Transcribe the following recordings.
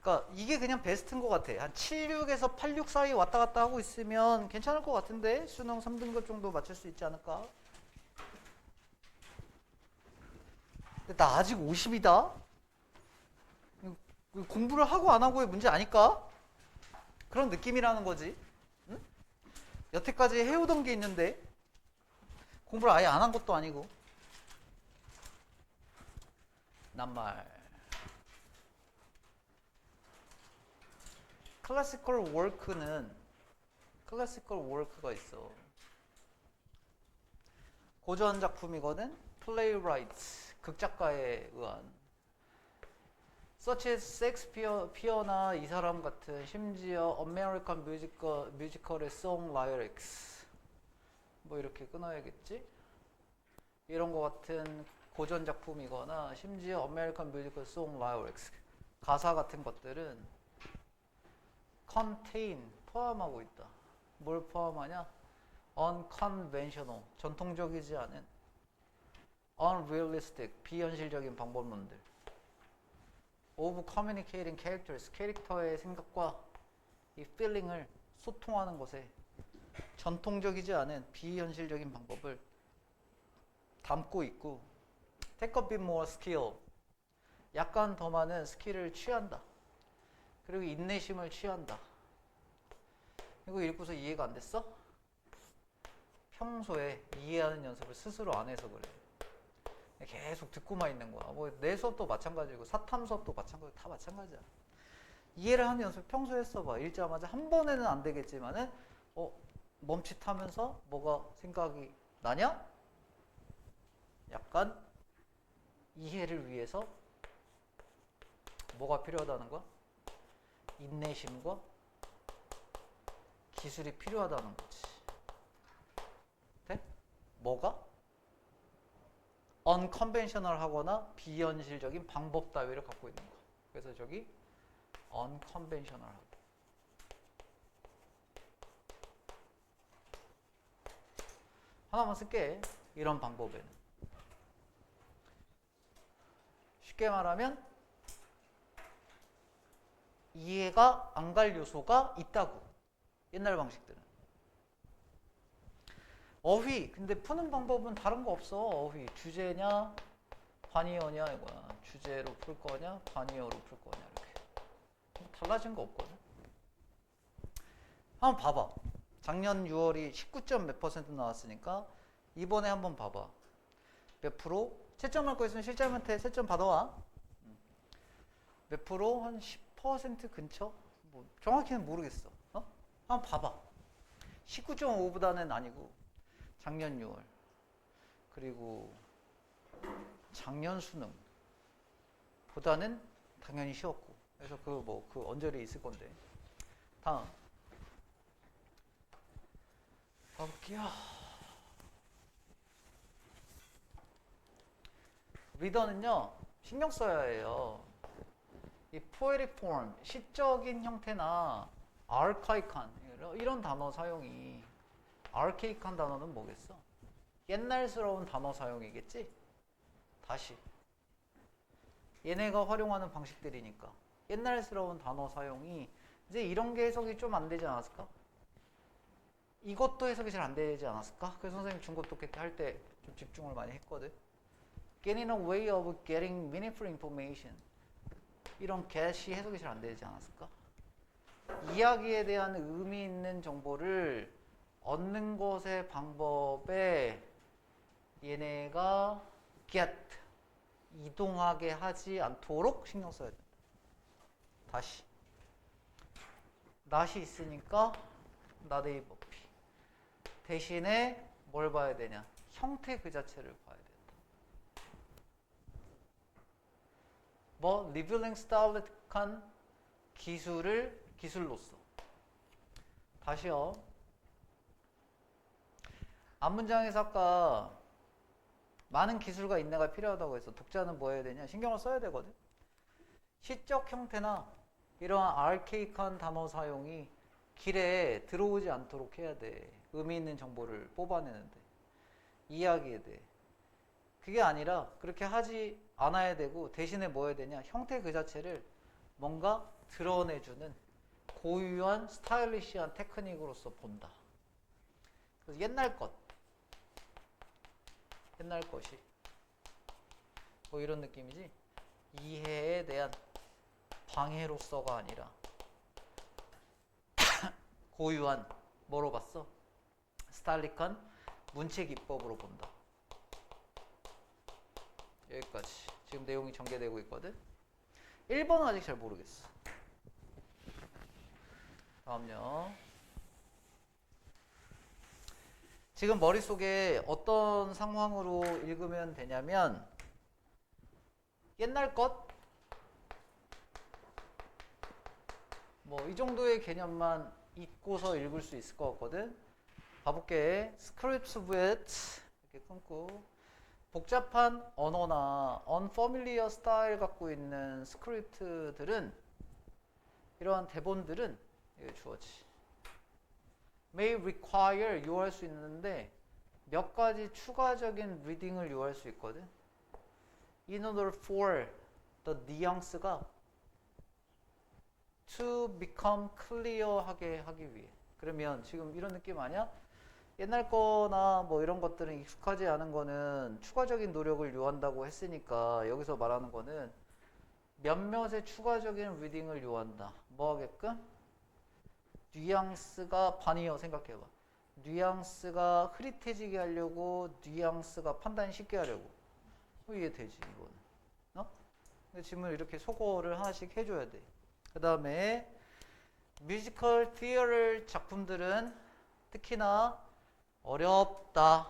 그러니까 이게 그냥 베스트인 것 같아. 한 76에서 86 사이 왔다 갔다 하고 있으면 괜찮을 것 같은데 수능 3등급 정도 맞출 수 있지 않을까? 근데 나 아직 50이다? 공부를 하고 안 하고의 문제 아닐까? 그런 느낌이라는 거지. 응? 여태까지 해오던 게 있는데 공부를 아예 안 한 것도 아니고. 낱말. 클래시컬 워크가 있어. 고전 작품이거든. playwright, 극작가에 의한. such as 셰익스피어나 이 사람 같은, 심지어 American 뮤지컬의 song lyrics. 뭐 이렇게 끊어야겠지? 이런 거 같은 고전 작품이거나 심지어 American 뮤지컬 song lyrics. 가사 같은 것들은 contain, 포함하고 있다. 뭘 포함하냐? unconventional, 전통적이지 않은, unrealistic, 비현실적인 방법론들. of communicating characters, 캐릭터의 생각과 이 feeling을 소통하는 것에 전통적이지 않은 비현실적인 방법을 담고 있고, take a bit more skill, 약간 더 많은 스킬을 취한다. 그리고 인내심을 취한다. 이거 읽고서 이해가 안 됐어? 평소에 이해하는 연습을 스스로 안 해서 그래. 계속 듣고만 있는 거야. 뭐 내 수업도 마찬가지고 사탐 수업도 마찬가지고 다 마찬가지야. 이해를 하는 연습 평소에 했어봐. 읽자마자 한 번에는 안 되겠지만은 멈칫하면서 뭐가 생각이 나냐? 약간 이해를 위해서 뭐가 필요하다는 거야? 인내심과 기술이 필요하다는 거지. 돼? 뭐가? unconventional 하거나 비현실적인 방법 따위를 갖고 있는 거. 그래서 저기 unconventional 하고. 하나만 쓸게. 이런 방법에는. 쉽게 말하면 이해가 안 갈 요소가 있다고. 옛날 방식들은. 어휘. 근데 푸는 방법은 다른 거 없어. 어휘. 주제냐, 관이어냐 이거야. 주제로 풀 거냐, 관이어로 풀 거냐 이렇게. 달라진 거 없거든. 한번 봐봐. 작년 6월이 19점 몇 퍼센트 나왔으니까 이번에 한번 봐봐. 몇 프로? 채점할 거 있으면 실장한테 채점 받아와. 몇 프로? 한 10% 근처? 뭐 정확히는 모르겠어. 한번 봐봐. 19.5보다는 아니고 작년 6월 그리고 작년 수능 보다는 당연히 쉬웠고. 그래서 그 언저리 있을 건데. 다음 가볼게요. 리더는요 신경 써야 해요. 이 poetic form, 시적인 형태나 archaic한 이런 단어 사용이, archaic한 단어는 뭐겠어? 옛날스러운 단어 사용이겠지? 다시 얘네가 활용하는 방식들이니까 옛날스러운 단어 사용이 이제 이런 게 해석이 좀 안 되지 않았을까? 이것도 해석이 잘 안 되지 않았을까? 그래서 선생님 중급 독해 할 때 좀 집중을 많이 했거든. Getting a way of getting meaningful information, 이런 get이 해석이 잘 안 되지 않았을까? 이야기에 대한 의미 있는 정보를 얻는 것의 방법에 얘네가 get, 이동하게 하지 않도록 신경 써야 된다. 다시 not이 있으니까 not a verb. 대신에 뭘 봐야 되냐? 형태 그 자체를 봐야 된다. 뭐 리뷰링 스타일리틱한 기술로서. 다시요. 앞문장에서 아까 많은 기술과 인내가 필요하다고 해서 독자는 뭐 해야 되냐? 신경을 써야 되거든. 시적 형태나 이러한 아르케이크한 단어 사용이 길에 들어오지 않도록 해야 돼. 의미 있는 정보를 뽑아내는데, 이야기에 대해. 그게 아니라 그렇게 하지 않아야 되고, 대신에 뭐 해야 되냐? 형태 그 자체를 뭔가 드러내주는 고유한 스타일리시한 테크닉으로서 본다. 그래서 옛날 것이 뭐 이런 느낌이지. 이해에 대한 방해로서가 아니라 고유한 뭐로 봤어? 스타일릭한 문체 기법으로 본다. 여기까지 지금 내용이 전개되고 있거든. 1번은 아직 잘 모르겠어. 다음요. 지금 머릿속에 어떤 상황으로 읽으면 되냐면 옛날 것 뭐 이 정도의 개념만 잊고서 읽을 수 있을 것 같거든. 봐볼게. scripts with 이렇게 끊고 복잡한 언어나 unfamiliar style 갖고 있는 스크립트들은 이러한 대본들은 이게 주어지. may require 요할 수 있는데 몇 가지 추가적인 리딩을 요할 수 있거든. in order for the nuance가 to become clear하게 하기 위해. 그러면 지금 이런 느낌 아니야? 옛날 거나 뭐 이런 것들은 익숙하지 않은 거는 추가적인 노력을 요한다고 했으니까 여기서 말하는 거는 몇몇의 추가적인 리딩을 요한다. 뭐 하게끔? 뉘앙스가 반이요. 생각해봐. 뉘앙스가 흐릿해지게 하려고, 뉘앙스가 판단이 쉽게 하려고. 이해되지 이거는. 근데 질문을 이렇게 소거를 하나씩 해줘야 돼. 그 다음에 뮤지컬 티어럴 작품들은 특히나 어렵다.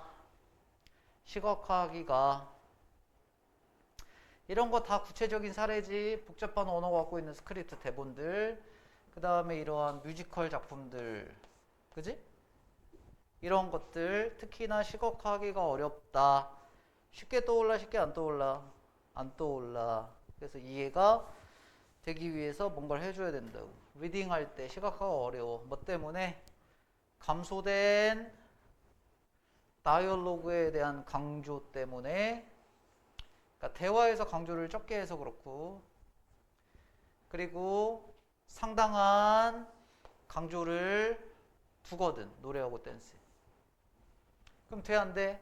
시각화하기가. 이런 거 다 구체적인 사례지. 복잡한 언어 갖고 있는 스크립트 대본들. 그 다음에 이러한 뮤지컬 작품들. 그지? 이런 것들 특히나 시각화하기가 어렵다. 쉽게 떠올라? 쉽게 안 떠올라? 안 떠올라. 그래서 이해가 되기 위해서 뭔가를 해줘야 된다고. 리딩할 때 시각화가 어려워. 뭐 때문에? 감소된 다이얼로그에 대한 강조 때문에. 그러니까 대화에서 강조를 적게 해서 그렇고, 그리고 상당한 강조를 두거든. 노래하고 댄스. 그럼 돼 안 돼?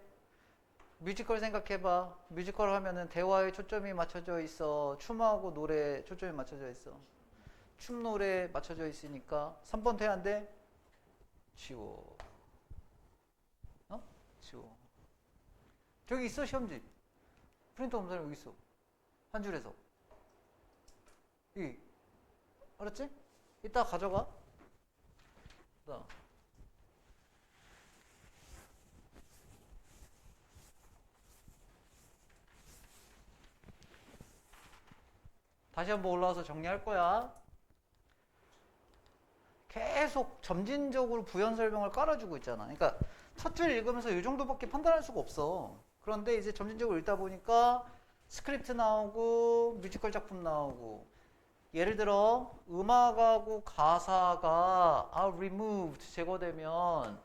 뮤지컬 생각해봐. 뮤지컬 하면은 대화에 초점이 맞춰져 있어. 춤하고 노래에 초점이 맞춰져 있어. 춤 노래에 맞춰져 있으니까 3번 돼 안 돼? 지워. 지워. 저기 있어 시험지. 프린터 없는 사람 여기 있어. 한 줄에서. 알았지? 이따 가져가. 다시 한번 올라와서 정리할 거야. 계속 점진적으로 부연 설명을 깔아주고 있잖아. 그러니까 첫 줄 읽으면서 이 정도밖에 판단할 수가 없어. 그런데 이제 점진적으로 읽다 보니까 스크립트 나오고 뮤지컬 작품 나오고, 예를 들어 음악하고 가사가 removed 제거되면,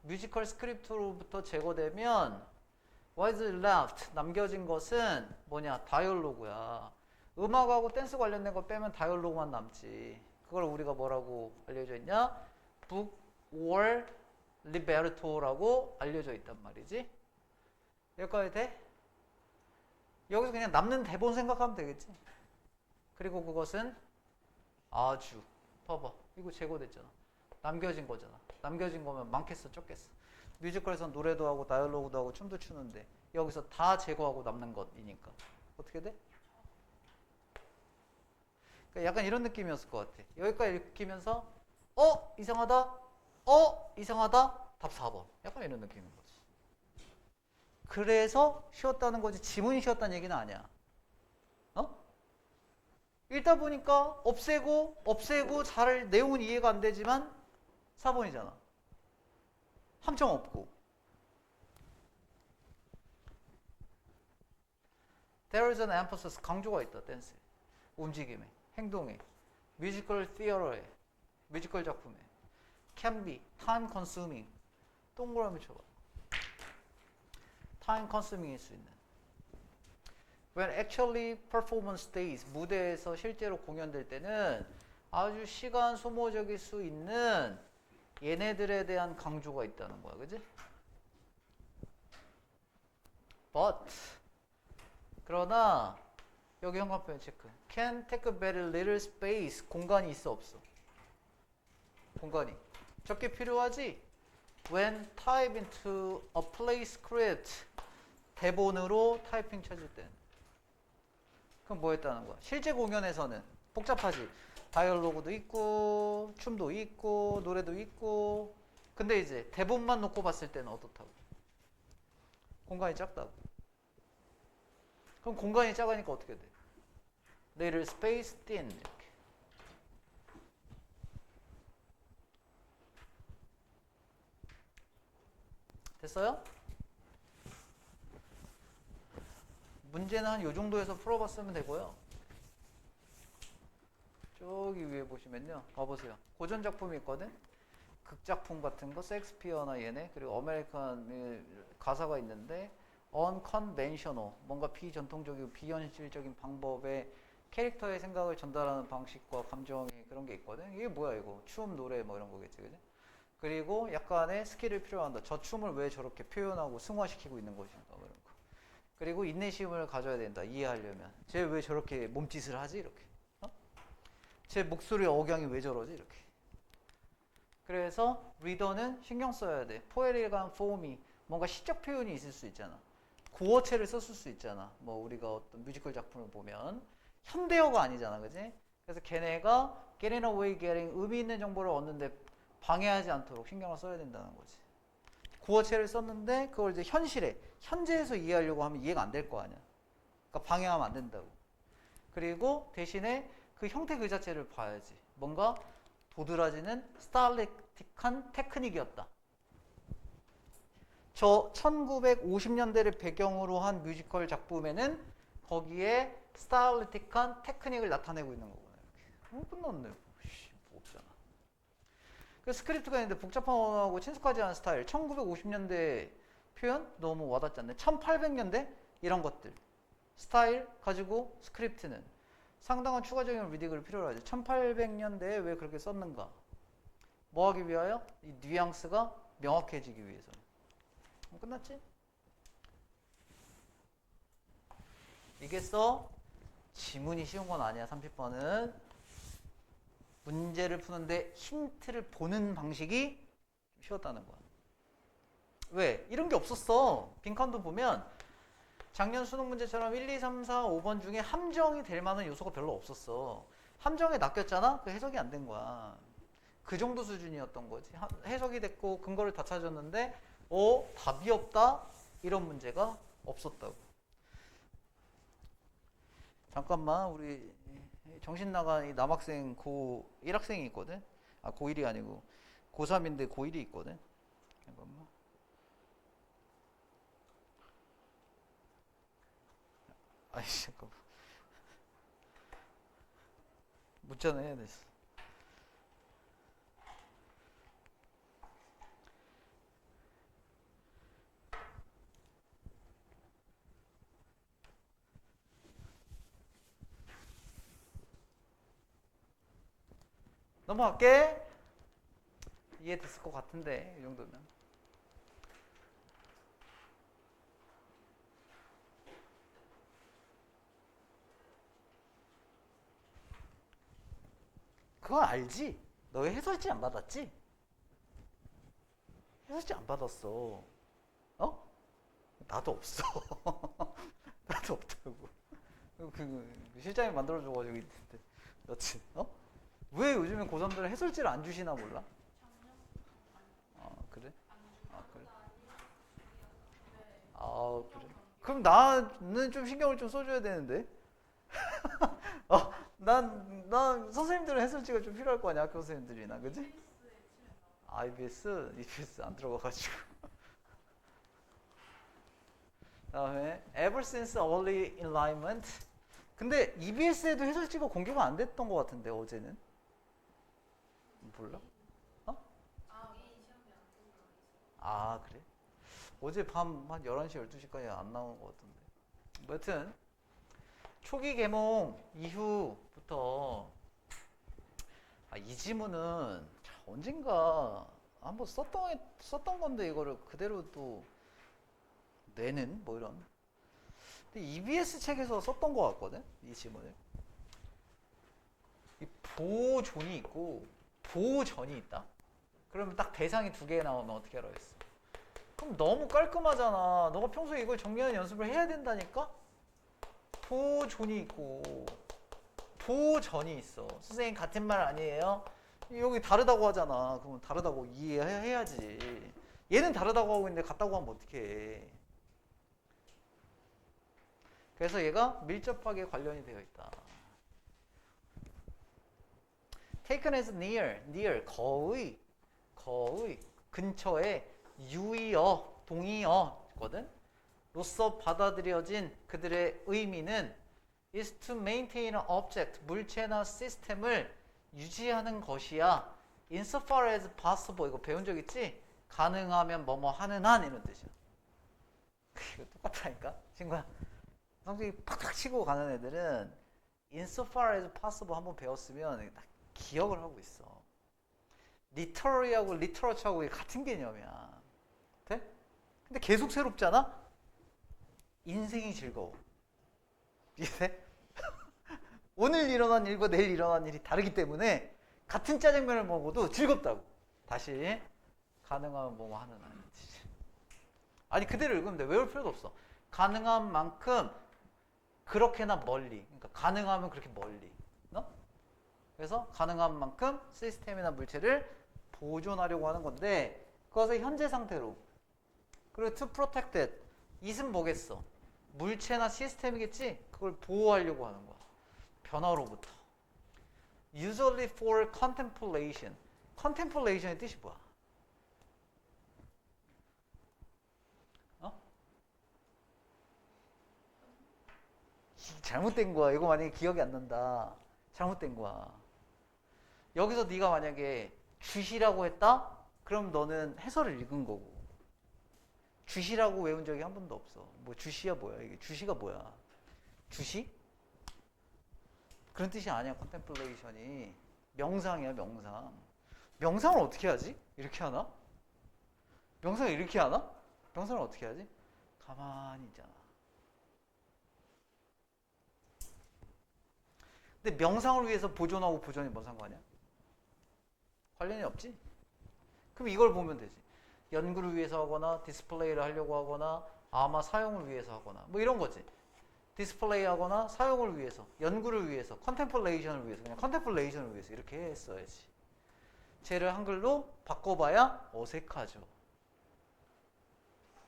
뮤지컬 스크립트로부터 제거되면 what is left 남겨진 것은 뭐냐? 다이얼로그야. 음악하고 댄스 관련된 거 빼면 다이얼로그만 남지. 그걸 우리가 뭐라고 알려져 있냐? 북 or 리베르토라고 알려져 있단 말이지. 여기까지 돼? 여기서 그냥 남는 대본 생각하면 되겠지. 그리고 그것은 아주, 봐봐, 이거 제거됐잖아. 남겨진 거잖아. 남겨진 거면 많겠어 적겠어? 뮤지컬에서는 노래도 하고 다이얼로그도 하고 춤도 추는데 여기서 다 제거하고 남는 것이니까 어떻게 돼? 그러니까 약간 이런 느낌이었을 것 같아. 여기까지 읽히면서 이상하다? 이상하다? 답 4번. 약간 이런 느낌인 거지. 그래서 쉬웠다는 거지 지문이 쉬웠다는 얘기는 아니야. 읽다 보니까 없애고 잘 내용은 이해가 안 되지만 4번이잖아. 함정 없고. There is an emphasis. 강조가 있다. 댄스에. 움직임에. 행동에. 뮤지컬 티어러에. 뮤지컬 작품에. Can be. Time consuming. 동그라미 쳐봐. Time consuming일 수 있는. When actually performance days. 무대에서 실제로 공연될 때는 아주 시간 소모적일 수 있는 얘네들에 대한 강조가 있다는 거야. 그지? But 그러나 여기 현관표현 체크. Can take a very little space. 공간이 있어 없어? 공간이 적게 필요하지? When type into a play script. 대본으로 타이핑 쳐줄 때. 그럼 뭐 했다는 거야? 실제 공연에서는 복잡하지. 다이얼로그도 있고 춤도 있고 노래도 있고. 근데 이제 대본만 놓고 봤을 때는 어떻다고? 공간이 작다고. 그럼 공간이 작으니까 어떻게 돼? Little space thin 이렇게. 됐어요? 문제는 한 요 정도에서 풀어봤으면 되고요. 저기 위에 보시면요. 봐보세요. 고전 작품이 있거든? 극작품 같은 거, 셰익스피어나 얘네, 그리고 아메리칸 가사가 있는데 unconventional, 뭔가 비전통적이고 비현실적인 방법의 캐릭터의 생각을 전달하는 방식과 감정이 그런 게 있거든. 이게 뭐야 이거? 춤, 노래 뭐 이런 거겠지, 그지? 그리고 약간의 스킬을 필요한다. 저 춤을 왜 저렇게 표현하고 승화시키고 있는 것인가 뭐 이런 거. 그리고 인내심을 가져야 된다. 이해하려면. 쟤 왜 저렇게 몸짓을 하지? 이렇게. 어? 제 목소리 억양이 왜 저러지? 이렇게. 그래서 리더는 신경 써야 돼. 포에리간 폼이 뭔가 시적 표현이 있을 수 있잖아. 구어체를 썼을 수 있잖아. 뭐 우리가 어떤 뮤지컬 작품을 보면 현대어가 아니잖아, 그지? 그래서 걔네가 getting away, getting 의미 있는 정보를 얻는데 방해하지 않도록 신경을 써야 된다는 거지. 구어체를 썼는데 그걸 이제 현실에, 현재에서 이해하려고 하면 이해가 안 될 거 아니야. 그러니까 방해하면 안 된다고. 그리고 대신에 그 형태 그 자체를 봐야지. 뭔가 도드라지는 스타일리틱한 테크닉이었다. 저 1950년대를 배경으로 한 뮤지컬 작품에는 거기에 스타일리틱한 테크닉을 나타내고 있는 거구나. 이렇게. 끝났네. 뭐 없잖아. 그 스크립트가 있는데 복잡한 언어하고 친숙하지 않은 스타일. 1950년대 표현 너무 와닿지 않네. 1800년대 이런 것들. 스타일 가지고 스크립트는 상당한 추가적인 리딩을 필요로 하죠. 1800년대에 왜 그렇게 썼는가? 뭐 하기 위하여? 이 뉘앙스가 명확해지기 위해서. 끝났지? 이겠어? 지문이 쉬운 건 아니야. 30번은 문제를 푸는데 힌트를 보는 방식이 쉬웠다는 거야. 왜? 이런 게 없었어. 빈칸도 보면 작년 수능 문제처럼 1, 2, 3, 4, 5번 중에 함정이 될 만한 요소가 별로 없었어. 함정에 낚였잖아? 그 해석이 안 된 거야. 그 정도 수준이었던 거지. 해석이 됐고 근거를 다 찾았는데 답이 없다? 이런 문제가 없었다고. 잠깐만, 우리 정신 나간 이 남학생 고1 학생이 있거든? 아, 고1이 아니고 고3인데 고1이 있거든? 잠깐만. 아이, 잠깐만. 문자는 해야 됐어. 넘어갈게. 이해됐을 것 같은데, 이 정도면. 그건 알지? 너 해설지 안 받았지? 해설지 안 받았어. 어? 나도 없어. 나도 없다고. 그 실장님 만들어줘가지고 있는데. 여튼, 왜 요즘엔 고3들은 해설지를 안 주시나 몰라? 아, 그래? 아, 그래? 아, 그래? 그럼 나는 좀 신경을 좀 써줘야 되는데? 난 선생님들은 해설지가 좀 필요할 거 아니야, 학교 선생님들이나, 그지? EBS 안 들어가가지고. 다음에 Ever since early enlightenment. 근데 EBS에도 해설지가 공개가 안 됐던 것 같은데 어제는. 몰라? 아, 그래? 어제 밤 한 11시 12시까지 안 나오는 것 같은데. 뭐 여튼 초기 개몽 이후부터 이 지문은 언젠가 한번 썼던 건데 이거를 그대로 또 내는 뭐 이런. 근데 EBS 책에서 썼던 것 같거든 이 지문을. 이 보존이 있고 보전이 있다. 그러면 딱 대상이 두 개 나오면 어떻게 하라고 했어? 그럼 너무 깔끔하잖아. 너가 평소에 이걸 정리하는 연습을 해야 된다니까? 보존이 있고 보전이 있어. 선생님 같은 말 아니에요? 여기 다르다고 하잖아. 그러면 다르다고 이해해야지. 얘는 다르다고 하고 있는데 같다고 하면 어떡해. 그래서 얘가 밀접하게 관련이 되어 있다. taken as near, 거의, 근처에 유의어, 동의어거든? 로서 받아들여진 그들의 의미는 is to maintain an object, 물체나 시스템을 유지하는 것이야. insofar as possible, 이거 배운 적 있지? 가능하면 뭐뭐 하는 한 이런 뜻이야. 이거 똑같다니까? 친구야. 성적이 팍팍 치고 가는 애들은 insofar as possible 한번 배웠으면 딱 기억을 하고 있어. literally하고 literature하고 같은 개념이야. 돼? 근데 계속 새롭잖아? 인생이 즐거워. 이해돼? 오늘 일어난 일과 내일 일어난 일이 다르기 때문에 같은 짜장면을 먹어도 즐겁다고. 다시 가능하면 뭐뭐 하는 한. 아니 그대로 읽으면 돼. 외울 필요도 없어. 가능한 만큼 그렇게나 멀리. 그러니까 가능하면 그렇게 멀리. 그래서 가능한 만큼 시스템이나 물체를 보존하려고 하는 건데 그것을 현재 상태로. 그리고 to protect it. it은 뭐겠어? 물체나 시스템이겠지? 그걸 보호하려고 하는 거야. 변화로부터. usually for contemplation. contemplation의 뜻이 뭐야? 잘못된 거야. 이거 만약에 기억이 안 난다. 잘못된 거야. 여기서 네가 만약에 주시라고 했다? 그럼 너는 해설을 읽은 거고. 주시라고 외운 적이 한 번도 없어. 뭐 주시야 뭐야? 이게 주시가 뭐야? 주시? 그런 뜻이 아니야. 컨템플레이션이 명상이야, 명상. 명상을 어떻게 하지? 이렇게 하나? 명상을 이렇게 하나? 명상을 어떻게 하지? 가만히 있잖아. 근데 명상을 위해서 보존하고 보존이 뭔 상관이야? 관련이 없지? 그럼 이걸 보면 되지. 연구를 위해서 하거나 디스플레이를 하려고 하거나 아마 사용을 위해서 하거나 뭐 이런 거지. 디스플레이 하거나 사용을 위해서, 연구를 위해서, 컨템플레이션을 위해서, 그냥 컨템플레이션을 위해서 이렇게 했어야지. 쟤를 한글로 바꿔봐야 어색하죠.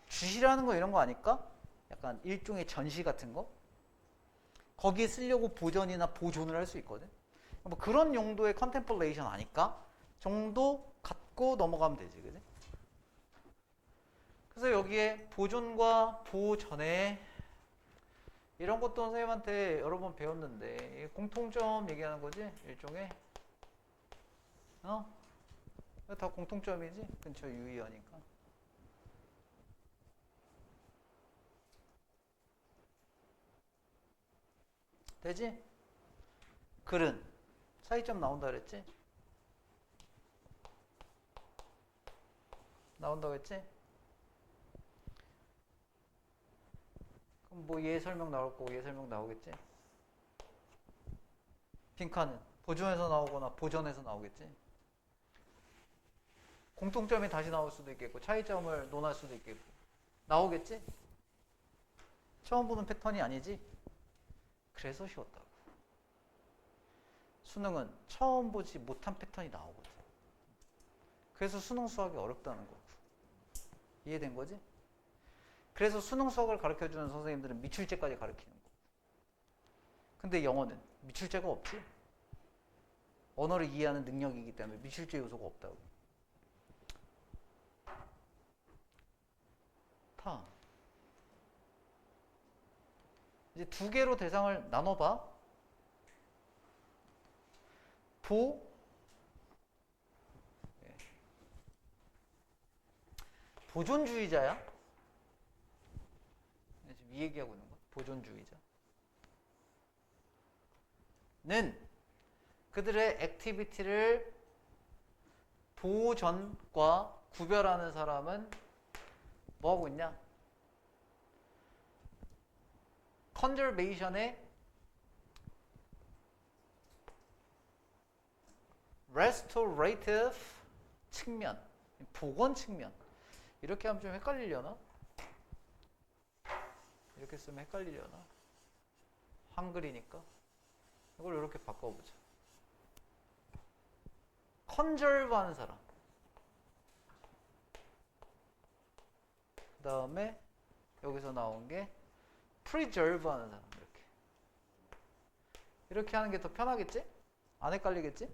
주시라는 거 이런 거 아닐까? 약간 일종의 전시 같은 거? 거기에 쓰려고 보전이나 보존을 할 수 있거든. 뭐 그런 용도의 컨템플레이션 아닐까? 정도 갖고 넘어가면 되지, 그지? 그래서 여기에 보존과 보전에 이런 것도 선생님한테 여러 번 배웠는데 공통점 얘기하는 거지, 일종의. 다 공통점이지, 근처 유의어니까. 되지? 글은 차이점 나온다 그랬지? 나온다고 했지? 그럼 뭐 얘 설명 나올 거고 얘 설명 나오겠지? 빈칸은 보존에서 나오거나 보전에서 나오겠지? 공통점이 다시 나올 수도 있겠고 차이점을 논할 수도 있겠고 나오겠지? 처음 보는 패턴이 아니지? 그래서 쉬웠다고. 수능은 처음 보지 못한 패턴이 나오거든. 그래서 수능 수학이 어렵다는 거고. 이해된 거지? 그래서 수능 수학을 가르쳐주는 선생님들은 미출제까지 가르치는 거. 근데 영어는 미출제가 없지. 언어를 이해하는 능력이기 때문에 미출제 요소가 없다고. 다. 이제 두 개로 대상을 나눠봐. 보존주의자야? 지금 이 얘기하고 있는 거야. 보존주의자. 는 그들의 액티비티를 보전과 구별하는 사람은 뭐 하고 있냐? 컨저베이션의 restorative 측면, 복원 측면. 이렇게 하면 좀 헷갈리려나? 이렇게 쓰면 헷갈리려나? 한글이니까. 이걸 이렇게 바꿔보자. 컨저브 하는 사람. 그 다음에 여기서 나온 게 preserve 하는 사람. 이렇게 하는 게 더 편하겠지? 안 헷갈리겠지?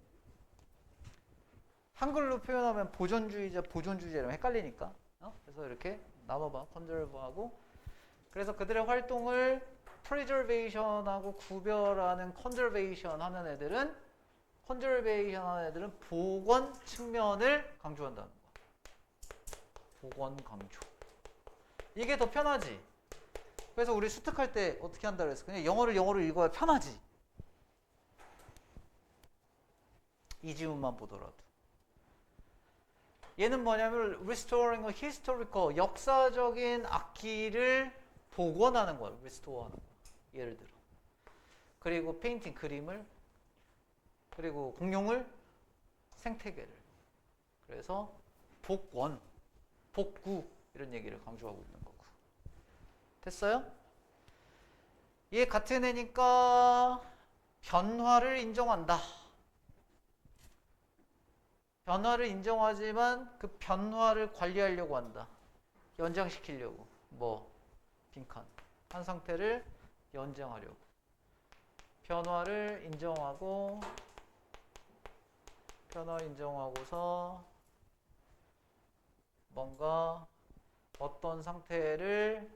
한글로 표현하면 보존주의자, 보존주의자 이러면 헷갈리니까. 그래서 이렇게 나눠봐. conserve하고. 그래서 그들의 활동을 preservation하고 구별하는 conservation 하는 애들은 복원 측면을 강조한다는 거야. 복원 강조. 이게 더 편하지? 그래서 우리 수특할 때 어떻게 한다 그랬어? 그냥 영어를 읽어야 편하지? 이 지문만 보더라도. 얘는 뭐냐면 restoring a historical, 역사적인 악기를 복원하는 거야. restore하는 거야. 예를 들어. 그리고 페인팅, 그림을, 그리고 공룡을, 생태계를. 그래서 복원, 복구 이런 얘기를 강조하고 있는 거고. 됐어요? 얘 같은 애니까 변화를 인정한다. 변화를 인정하지만 그 변화를 관리하려고 한다. 연장시키려고. 뭐 빈칸. 한 상태를 연장하려고. 변화를 인정하고 변화 인정하고서 뭔가 어떤 상태를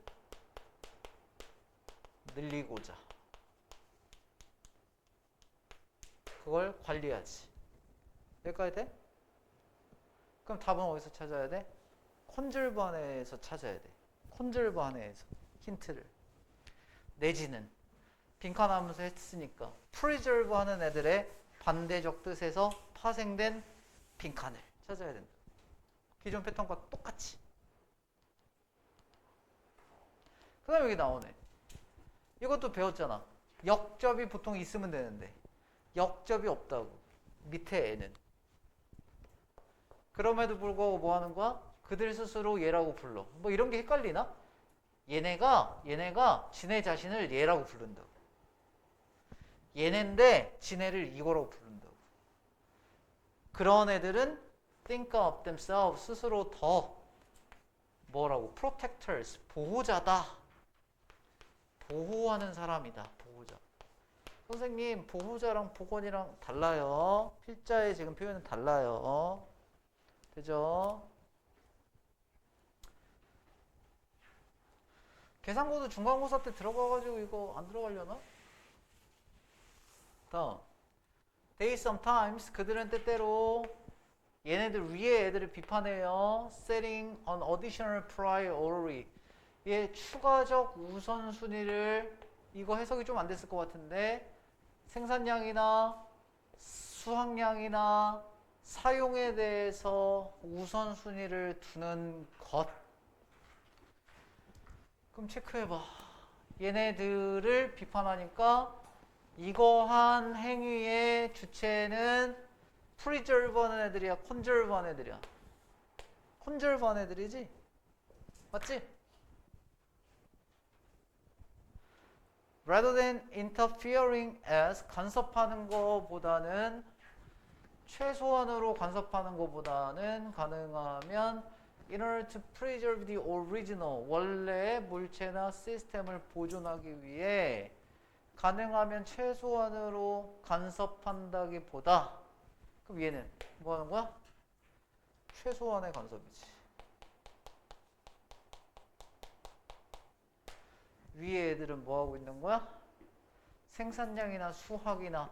늘리고자. 그걸 관리하지. 여기까지 돼? 그럼 답은 어디서 찾아야 돼? 컨저브 안에서 찾아야 돼. 컨저브 안에서 힌트를. 내지는 빈칸하면서 했으니까 프리저브 하는 애들의 반대적 뜻에서 파생된 빈칸을 찾아야 된다. 기존 패턴과 똑같이. 그 다음에 여기 나오네. 이것도 배웠잖아. 역접이 보통 있으면 되는데 역접이 없다고. 밑에 애는. 그럼에도 불구하고 뭐 하는 거야? 그들 스스로 얘라고 불러. 뭐 이런 게 헷갈리나? 얘네가 지네 자신을 얘라고 부른다고. 얘네인데 지네를 이거라고 부른다고. 그런 애들은 think of themselves, 스스로 더 뭐라고? protectors, 보호자다. 보호하는 사람이다. 보호자. 선생님, 보호자랑 복원이랑 달라요. 필자의 지금 표현은 달라요. 되죠? 계산고도 중간고사 때 들어가가지고 이거 안 들어가려나? 다음. They sometimes, 그들은 때때로 얘네들 위에 애들을 비판해요. Setting an additional priority. 얘 추가적 우선순위를, 이거 해석이 좀 안 됐을 것 같은데, 생산량이나 수확량이나 사용에 대해서 우선순위를 두는 것. 그럼 체크해봐. 얘네들을 비판하니까 이거한 행위의 주체는 preserve 하는 애들이야? conserve 하는 애들이야? conserve 하는 애들이지? 맞지? rather than interfering as, 간섭하는 거보다는, 최소한으로 간섭하는 것보다는 가능하면 in order to preserve the original, 원래의 물체나 시스템을 보존하기 위해 가능하면 최소한으로 간섭한다기보다, 그럼 얘는 뭐 하는 거야? 최소한의 간섭이지. 위에 애들은 뭐 하고 있는 거야? 생산량이나 수확이나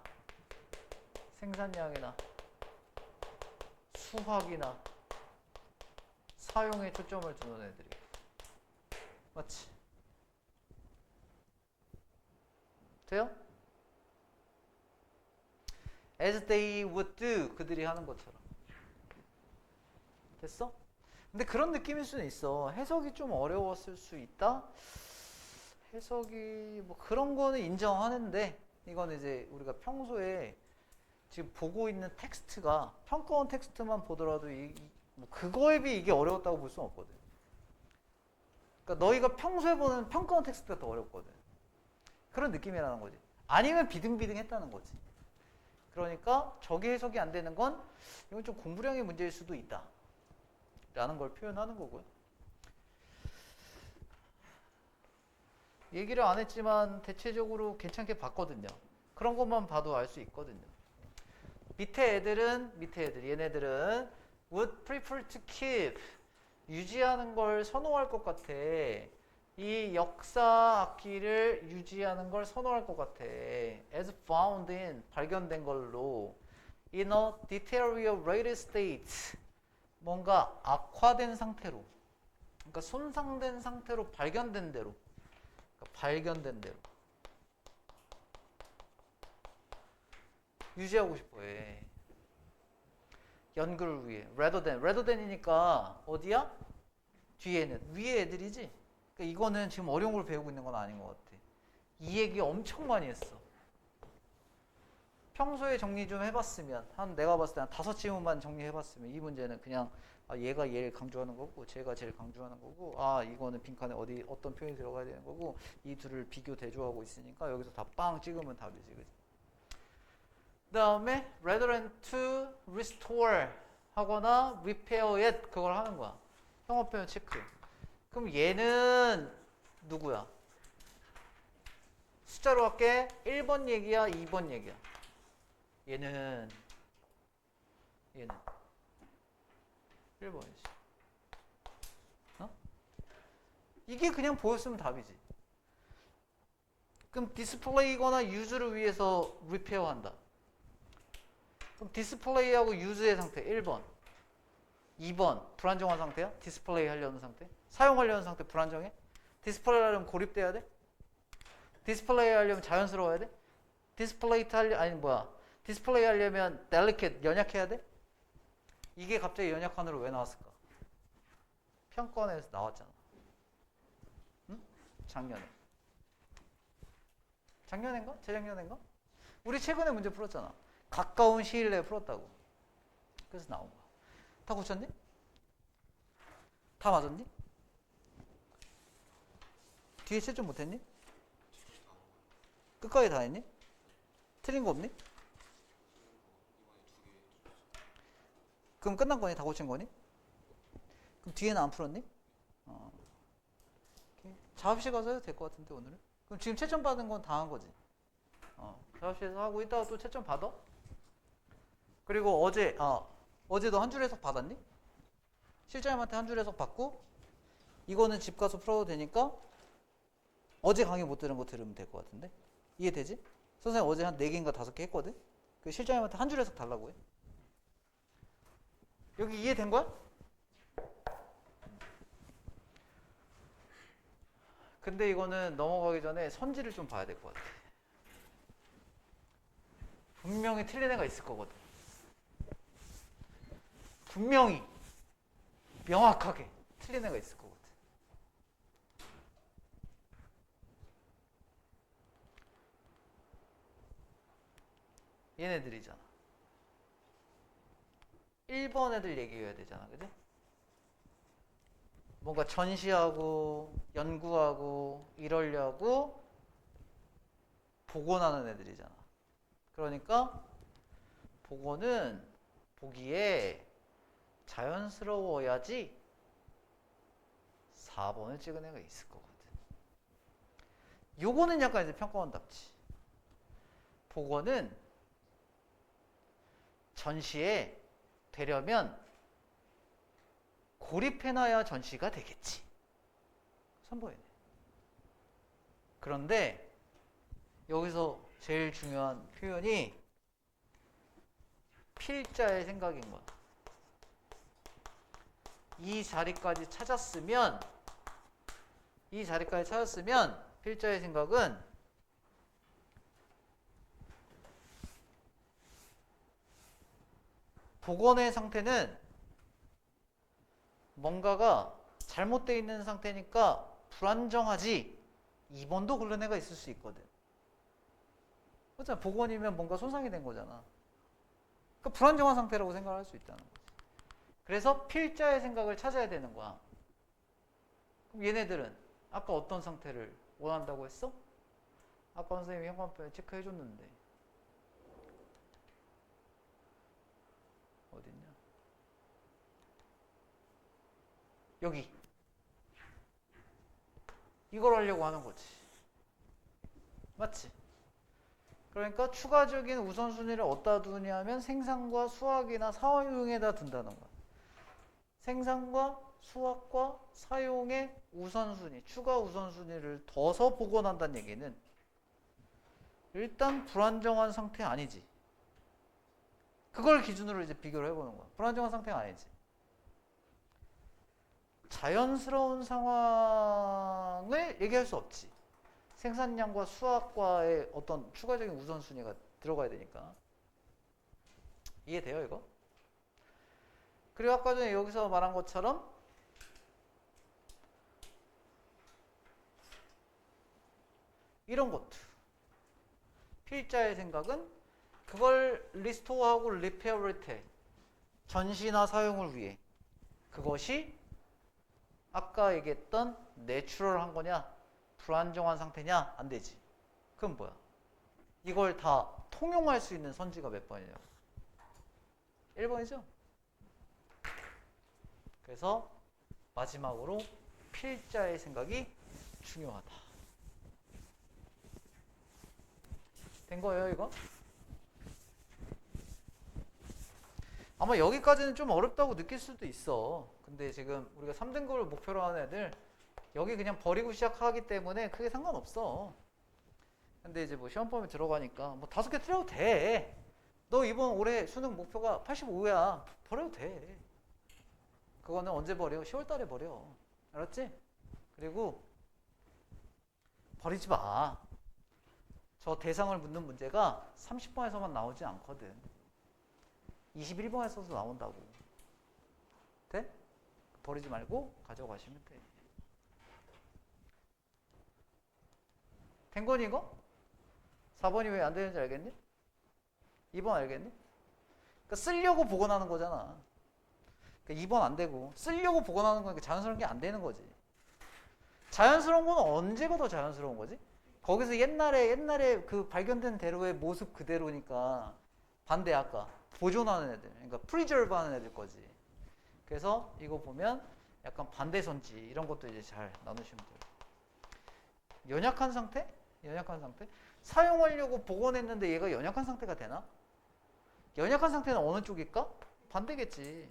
사용에 초점을 두는 애들이. 맞지? 돼요? as they would do. 그들이 하는 것처럼. 됐어? 근데 그런 느낌일 수는 있어. 해석이 좀 어려웠을 수 있다? 해석이 뭐 그런 거는 인정하는데 이건 이제 우리가 평소에 지금 보고 있는 텍스트가 평가원 텍스트만 보더라도 뭐 그거에 비해 이게 어려웠다고 볼 수는 없거든. 그러니까 너희가 평소에 보는 평가원 텍스트가 더 어렵거든. 그런 느낌이라는 거지. 아니면 비등비등했다는 거지. 그러니까 저게 해석이 안 되는 건 이건 좀 공부량의 문제일 수도 있다 라는 걸 표현하는 거고요. 얘기를 안 했지만 대체적으로 괜찮게 봤거든요. 그런 것만 봐도 알 수 있거든요. 밑에 애들은 얘네들은 would prefer to keep 유지하는 걸 선호할 것 같아. 이 역사 악기를 유지하는 걸 선호할 것 같아. as found in 발견된 걸로 in a deteriorated state 뭔가 악화된 상태로 그러니까 손상된 상태로 발견된 대로 유지하고 싶어 해. 연구를 위해. rather than이니까 어디야? 뒤에는. 위에 애들이지? 그러니까 이거는 지금 어려운 걸 배우고 있는 건 아닌 것 같아. 이 얘기 엄청 많이 했어. 평소에 정리 좀 해봤으면 내가 봤을 때 한 5지문만 정리해봤으면 이 문제는 그냥 얘가 얘를 강조하는 거고 쟤가 쟤를 강조하는 거고 이거는 빈칸에 어떤 표현이 들어가야 되는 거고 이 둘을 비교 대조하고 있으니까 여기서 다 빵 찍으면 답이지. 그치? 그 다음에 rather than to restore 하거나 repair it 그걸 하는 거야. 형어 표현 체크. 그럼 얘는 누구야? 숫자로 할게. 1번 얘기야 2번 얘기야? 얘는 1번이지. 이게 그냥 보였으면 답이지. 그럼 디스플레이거나 유즈를 위해서 리페어 한다. 그럼 디스플레이하고 유즈의 상태 1번 2번 불안정한 상태야? 디스플레이 하려는 상태? 사용하려는 상태 불안정해? 디스플레이 하려면 고립돼야 돼? 디스플레이 하려면 자연스러워야 돼? 디스플레이 하려면 delicate 연약해야 돼? 이게 갑자기 연약한으로 왜 나왔을까? 평가원에서 나왔잖아. 응? 작년인가? 재작년인가? 우리 최근에 문제 풀었잖아. 가까운 시일 내에 풀었다고. 그래서 나온 거야. 다 고쳤니? 다 맞았니? 뒤에 채점 못했니? 끝까지 다 했니? 틀린 거 없니? 그럼 끝난 거니? 다 고친 거니? 그럼 뒤에는 안 풀었니? 작업실 가서 해도 될 것 같은데 오늘은? 그럼 지금 채점 받은 건 다 한 거지? 작업실에서 하고 이따가 또 채점 받아? 그리고 어제도 한 줄 해석 받았니? 실장님한테 한 줄 해석 받고 이거는 집 가서 풀어도 되니까 어제 강의 못 들은 거 들으면 될 것 같은데? 이해되지? 선생님 어제 한 4개인가 5개 했거든? 그 실장님한테 한 줄 해석 달라고 해. 여기 이해된 거야? 근데 이거는 넘어가기 전에 선지를 좀 봐야 될 것 같아. 분명히 틀린 애가 있을 거거든. 분명히 명확하게 틀린 애가 있을 거거든. 얘네들이잖아. 1번 애들 얘기해야 되잖아. 그지? 뭔가 전시하고 연구하고 이러려고 복원하는 애들이잖아. 그러니까 복원은 보기에 자연스러워야지 4번을 찍은 애가 있을 거거든. 요거는 약간 이제 평가원답지. 복원은 전시에 되려면 고립해놔야 전시가 되겠지. 선보이네. 그런데 여기서 제일 중요한 표현이 필자의 생각인 거야. 이 자리까지 찾았으면 필자의 생각은 복원의 상태는 뭔가가 잘못되어 있는 상태니까 불안정하지 2번도 그런 애가 있을 수 있거든. 그렇잖아. 복원이면 뭔가 손상이 된 거잖아. 그러니까 불안정한 상태라고 생각할 수 있다는 거지. 그래서 필자의 생각을 찾아야 되는 거야. 그럼 얘네들은 아까 어떤 상태를 원한다고 했어? 아까 선생님이 형광펜 체크해 줬는데 어딨냐? 여기 이걸 하려고 하는 거지. 맞지? 그러니까 추가적인 우선순위를 어디다 두냐면 생산과 수확이나 사용에다 둔다는 거야. 생산과 수확과 사용의 우선순위, 추가 우선순위를 둬서 복원한다는 얘기는 일단 불안정한 상태 아니지. 그걸 기준으로 이제 비교를 해보는 거야. 불안정한 상태가 아니지. 자연스러운 상황을 얘기할 수 없지. 생산량과 수확과의 어떤 추가적인 우선순위가 들어가야 되니까. 이해돼요, 이거? 그리고 아까 전에 여기서 말한 것처럼 이런 것도 필자의 생각은 그걸 리스토어하고 리페어를 때 전시나 사용을 위해 그것이 아까 얘기했던 내추럴한 거냐 불안정한 상태냐 안 되지. 그럼 뭐야? 이걸 다 통용할 수 있는 선지가 몇 번이냐고. 1번이죠. 그래서 마지막으로 필자의 생각이 중요하다. 된 거예요, 이거? 아마 여기까지는 좀 어렵다고 느낄 수도 있어. 근데 지금 우리가 3등급을 목표로 하는 애들 여기 그냥 버리고 시작하기 때문에 크게 상관없어. 근데 이제 뭐 시험범위 들어가니까 뭐 5개 틀려도 돼. 너 이번 올해 수능 목표가 85야. 버려도 돼. 그거는 언제 버려? 10월 달에 버려. 알았지? 그리고 버리지 마. 저 대상을 묻는 문제가 30번에서만 나오지 않거든. 21번에서도 나온다고. 돼? 버리지 말고 가져가시면 돼. 된 거니 이거? 4번이 왜 안 되는지 알겠니? 2번 알겠니? 그러니까 쓰려고 복원하는 거잖아. 그러니까 2번 안 되고 쓰려고 복원하는 거니까 자연스러운 게 안 되는 거지. 자연스러운 건 언제가 더 자연스러운 거지? 거기서 옛날에 그 발견된 대로의 모습 그대로니까 반대 아까 보존하는 애들, 그러니까 프리저브 하는 애들 거지. 그래서 이거 보면 약간 반대선지 이런 것도 이제 잘 나누시면 돼요. 연약한 상태? 연약한 상태? 사용하려고 복원했는데 얘가 연약한 상태가 되나? 연약한 상태는 어느 쪽일까? 반대겠지.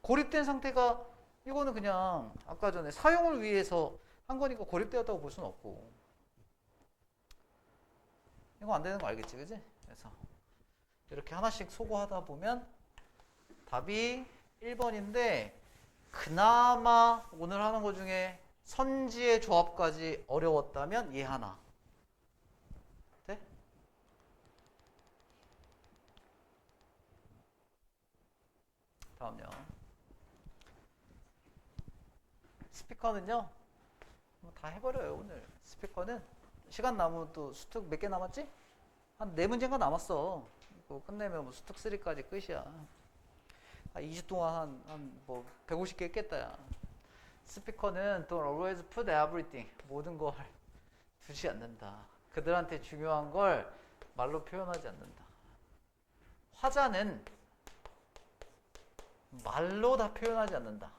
고립된 상태가 이거는 그냥 아까 전에 사용을 위해서 한 거니까 고립되었다고 볼 수는 없고. 이거 안 되는 거 알겠지, 그지? 그래서 이렇게 하나씩 소거하다 보면 답이 1번인데 그나마 오늘 하는 거 중에 선지의 조합까지 어려웠다면 얘 하나. 돼? 다음요. 스피커는요. 뭐 다 해버려요 오늘. 스피커는 시간 남으면 또 수특 몇 개 남았지? 한 4문제인가 남았어. 이거 끝내면 뭐 수특 3까지 끝이야. 2주 동안 한 뭐 150개 했겠다 야. 스피커는 don't always put everything 모든 걸 두지 않는다. 그들한테 중요한 걸 말로 표현하지 않는다. 화자는 말로 다 표현하지 않는다.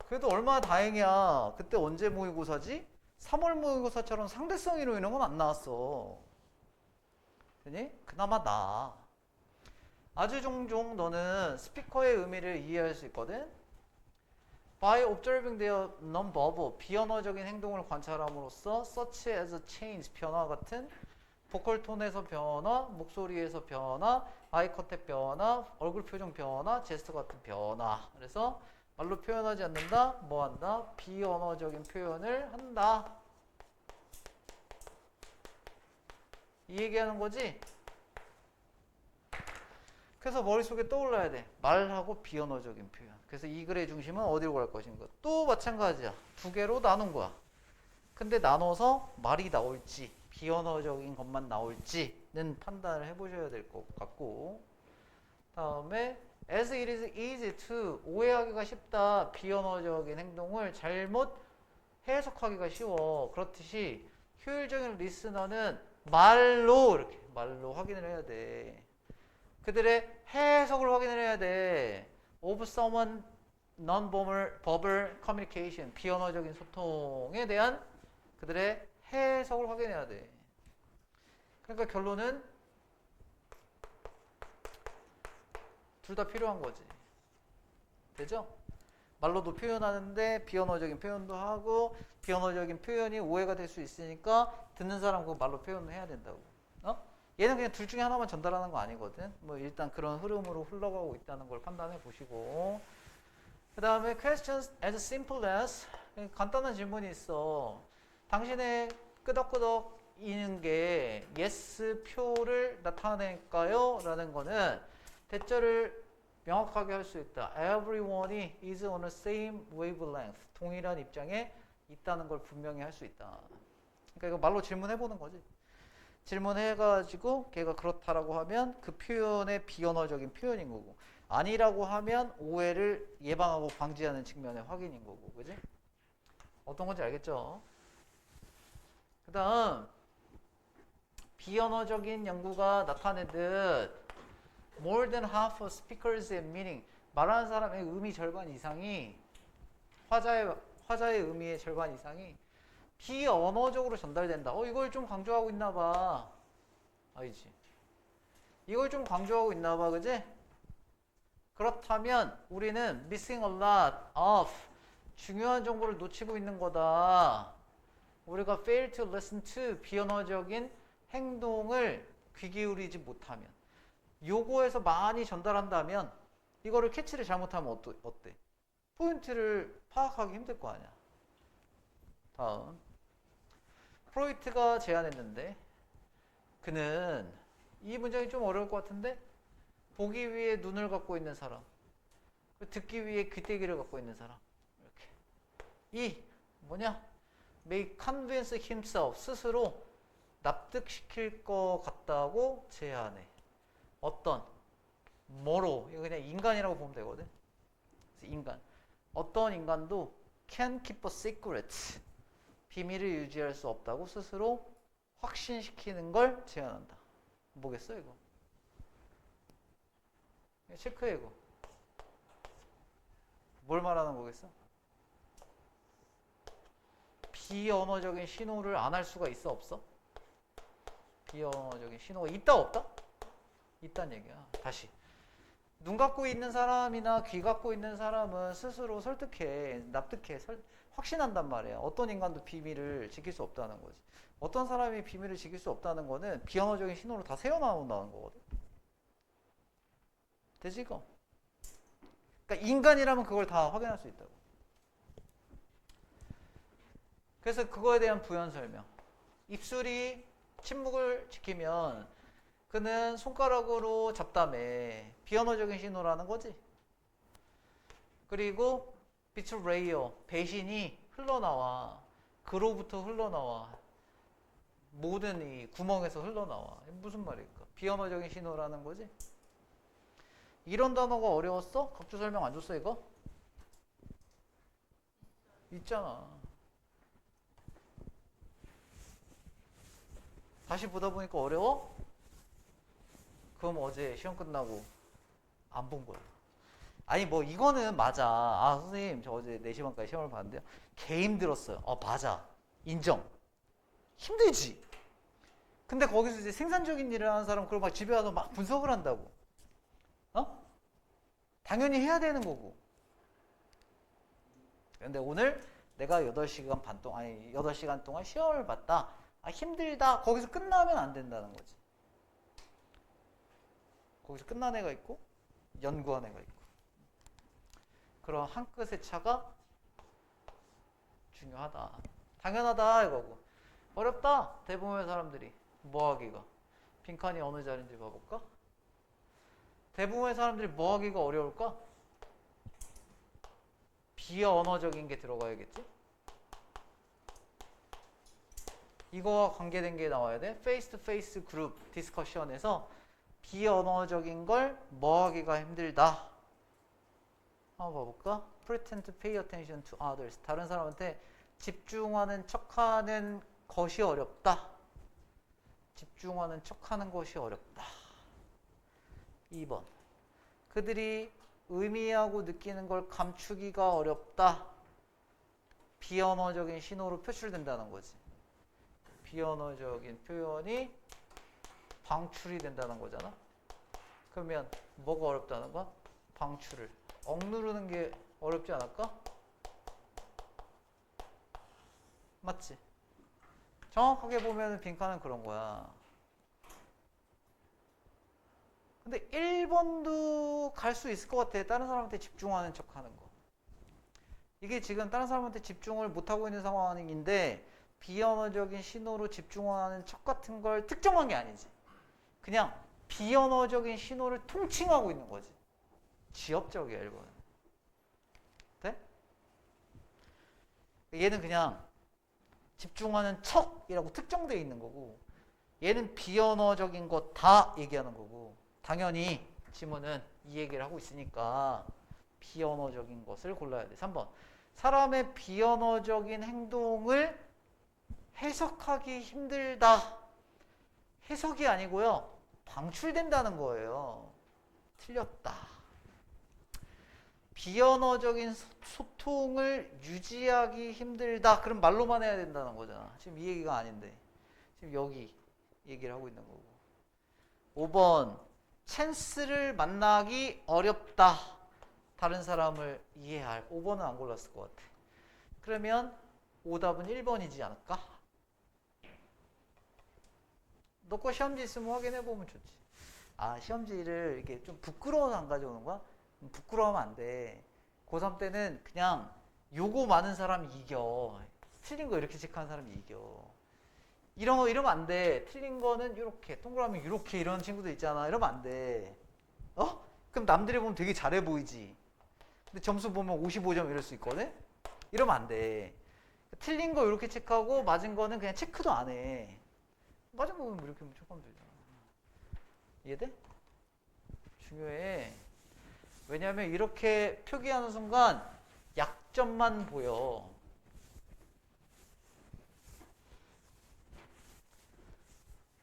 그래도 얼마나 다행이야. 그때 언제 모의고사지? 3월 모의고사처럼 상대성으로 이런 건 안 나왔어. 되니? 그나마 나. 아주 종종 너는 스피커의 의미를 이해할 수 있거든. By observing their non-verbal, 비언어적인 행동을 관찰함으로써 such as change, 변화 같은 보컬 톤에서 변화, 목소리에서 변화, 아이 컨택 변화, 얼굴 표정 변화, 제스처 같은 변화. 그래서 말로 표현하지 않는다. 뭐 한다? 비언어적인 표현을 한다. 이 얘기하는 거지? 그래서 머릿속에 떠올라야 돼. 말하고 비언어적인 표현. 그래서 이 글의 중심은 어디로 갈 것인가. 또 마찬가지야. 두 개로 나눈 거야. 근데 나눠서 말이 나올지 비언어적인 것만 나올지는 판단을 해보셔야 될 것 같고, 다음에 as it is easy to 오해하기가 쉽다. 비언어적인 행동을 잘못 해석하기가 쉬워. 그렇듯이 효율적인 리스너는 말로 이렇게 말로 확인을 해야 돼. 그들의 해석을 확인을 해야 돼. of someone non-verbal communication 비언어적인 소통에 대한 그들의 해석을 확인해야 돼. 그러니까 결론은 둘 다 필요한 거지. 되죠? 말로도 표현하는데 비언어적인 표현도 하고 비언어적인 표현이 오해가 될 수 있으니까 듣는 사람 그 말로 표현을 해야 된다고. 어? 얘는 그냥 둘 중에 하나만 전달하는 거 아니거든. 뭐 일단 그런 흐름으로 흘러가고 있다는 걸 판단해 보시고, 그 다음에 questions as simple as 간단한 질문이 있어. 당신의 끄덕끄덕 이는 게 yes 표를 나타낼까요? 라는 거는 대절을 명확하게 할 수 있다. Everyone is on the same wavelength. 동일한 입장에 있다는 걸 분명히 할 수 있다. 그러니까 이거 말로 질문해 보는 거지. 질문해가지고 걔가 그렇다라고 하면 그 표현의 비언어적인 표현인 거고, 아니라고 하면 오해를 예방하고 방지하는 측면의 확인인 거고, 그지? 어떤 건지 알겠죠? 그 다음 비언어적인 연구가 나타내듯 more than half of speakers and meaning 말하는 사람의 의미 절반 이상이 화자의 의미의 절반 이상이 비언어적으로 전달된다. 이걸 좀 강조하고 있나 봐. 아니지. 이걸 좀 강조하고 있나 봐. 그지? 그렇다면 우리는 missing a lot of 중요한 정보를 놓치고 있는 거다. 우리가 fail to listen to 비언어적인 행동을 귀 기울이지 못하면, 요거에서 많이 전달한다면 이거를 캐치를 잘못하면 어때? 포인트를 파악하기 힘들 거 아니야. 다음 프로이트가 제안했는데, 그는 이 문장이 좀 어려울 것 같은데, 보기 위해 눈을 갖고 있는 사람, 듣기 위해 귀때기를 갖고 있는 사람, 이렇게 이 뭐냐? may convince himself 스스로 납득시킬 것 같다고 제안해. 어떤 뭐로? 이거 그냥 인간이라고 보면 되거든. 그래서 인간. 어떤 인간도 can keep a secret 비밀을 유지할 수 없다고 스스로 확신시키는 걸 제안한다. 뭐겠어 이거? 체크해 이거. 뭘 말하는 거겠어? 비언어적인 신호를 안 할 수가 있어 없어? 비언어적인 신호가 있다 없다? 있다는 얘기야. 다시. 눈 갖고 있는 사람이나 귀 갖고 있는 사람은 스스로 설득해, 납득해, 확신한단 말이야. 어떤 인간도 비밀을 지킬 수 없다는 거지. 어떤 사람이 비밀을 지킬 수 없다는 거는 비언어적인 신호로 다 새어나온다는 거거든. 되지 이거? 그러니까 인간이라면 그걸 다 확인할 수 있다고. 그래서 그거에 대한 부연 설명. 입술이 침묵을 지키면 그는 손가락으로 잡다며 비언어적인 신호라는 거지. 그리고 betrayal, 배신이 흘러나와. 그로부터 흘러나와. 모든 이 구멍에서 흘러나와. 무슨 말일까? 비언어적인 신호라는 거지. 이런 단어가 어려웠어? 각주 설명 안 줬어 이거? 있잖아. 다시 보다 보니까 어려워? 그럼 어제 시험 끝나고 안 본 거야. 아니 뭐 이거는 맞아. 아 선생님 저 어제 4시 반까지 시험을 봤는데요. 개 힘들었어요. 맞아. 인정. 힘들지. 근데 거기서 이제 생산적인 일을 하는 사람 그걸 막 집에 와서 막 분석을 한다고. 당연히 해야 되는 거고. 근데 오늘 내가 8시간 반 동안, 아니 8시간 동안 시험을 봤다. 힘들다. 거기서 끝나면 안 된다는 거지. 거기서 끝난 애가 있고 연구한 애가 있고. 그런 한 끗의 차가 중요하다. 당연하다 이거고. 어렵다. 대부분의 사람들이 뭐 하기가. 빈칸이 어느 자리인지 봐볼까? 대부분의 사람들이 뭐 하기가 어려울까? 비언어적인 게 들어가야겠지? 이거와 관계된 게 나와야 돼. 페이스 투 페이스 그룹 디스커션에서 비언어적인 걸 뭐 하기가 힘들다. 한번 봐볼까? Pretend to pay attention to others. 다른 사람한테 집중하는 척하는 것이 어렵다. 집중하는 척하는 것이 어렵다. 2번. 그들이 의미하고 느끼는 걸 감추기가 어렵다. 비언어적인 신호로 표출된다는 거지. 비언어적인 표현이 방출이 된다는 거잖아. 그러면 뭐가 어렵다는 거야? 방출을. 억누르는 게 어렵지 않을까? 맞지? 정확하게 보면 빈칸은 그런 거야. 근데 1번도 갈 수 있을 것 같아. 다른 사람한테 집중하는 척 하는 거. 이게 지금 다른 사람한테 집중을 못하고 있는 상황인데 비언어적인 신호로 집중하는 척 같은 걸 특정한 게 아니지. 그냥 비언어적인 신호를 통칭하고 있는 거지. 지엽적이야, 1번은. 돼? 얘는 그냥 집중하는 척이라고 특정되어 있는 거고, 얘는 비언어적인 거 다 얘기하는 거고, 당연히 지문은 이 얘기를 하고 있으니까 비언어적인 것을 골라야 돼. 3번. 사람의 비언어적인 행동을 해석하기 힘들다. 해석이 아니고요. 방출된다는 거예요. 틀렸다. 비언어적인 소통을 유지하기 힘들다. 그럼 말로만 해야 된다는 거잖아. 지금 이 얘기가 아닌데. 지금 여기 얘기를 하고 있는 거고. 5번. 찬스를 만나기 어렵다. 다른 사람을 이해할. 5번은 안 골랐을 것 같아. 그러면 오답은 1번이지 않을까? 너 거 시험지 있으면 확인해보면 좋지. 아, 시험지를 이렇게 좀 부끄러워서 안 가져오는 거야? 부끄러우면 안 돼. 고3 때는 그냥 요거 많은 사람이 이겨. 틀린 거 이렇게 체크한 사람이 이겨. 이런 거 이러면 안 돼. 틀린 거는 이렇게, 동그라미 이렇게 이런 친구들 있잖아. 이러면 안 돼. 어? 그럼 남들이 보면 되게 잘해 보이지. 근데 점수 보면 55점 이럴 수 있거든? 이러면 안 돼. 틀린 거 이렇게 체크하고 맞은 거는 그냥 체크도 안 해. 맞은 거 보면 이렇게 체크하면 되잖아. 이해돼? 중요해. 왜냐하면 이렇게 표기하는 순간 약점만 보여.